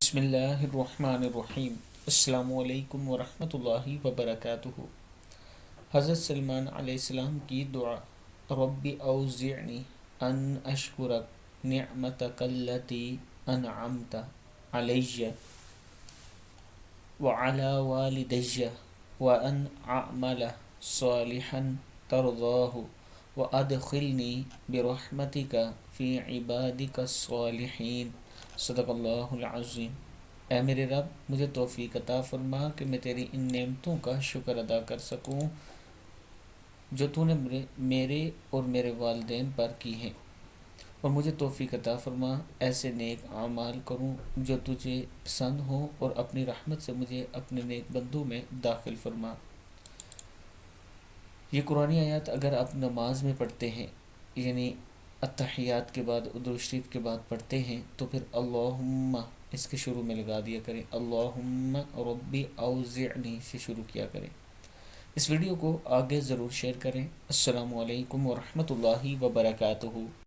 بسم اللہ الرحمن الرحیم۔ السلام علیکم ورحمۃ اللہ وبرکاتہ۔ حضرت سلمان علیہ السلام کی دعا: رب اوزعنی ان اشکر نعمتک التی انعمت علی وعلی والدی وان اعمل صالحا ترضاہ وادخلنی برحمتک فی عبادک الصالحین۔ صدق اللہ العظیم۔ اے میرے رب، مجھے توفیق عطا فرما کہ میں تیری ان نعمتوں کا شکر ادا کر سکوں جو تو نے میرے اور میرے والدین پر کی ہیں، اور مجھے توفیق عطا فرما ایسے نیک اعمال کروں جو تجھے پسند ہوں، اور اپنی رحمت سے مجھے اپنے نیک بندوں میں داخل فرما۔ یہ قرآن آیات اگر آپ نماز میں پڑھتے ہیں، یعنی اتحیات کے بعد درود شریف کے بعد پڑھتے ہیں، تو پھر اللہم اس کے شروع میں لگا دیا کریں، اللہم ربی اوزعنی سے شروع کیا کریں۔ اس ویڈیو کو آگے ضرور شیئر کریں۔ السلام علیکم ورحمۃ اللہ وبرکاتہ۔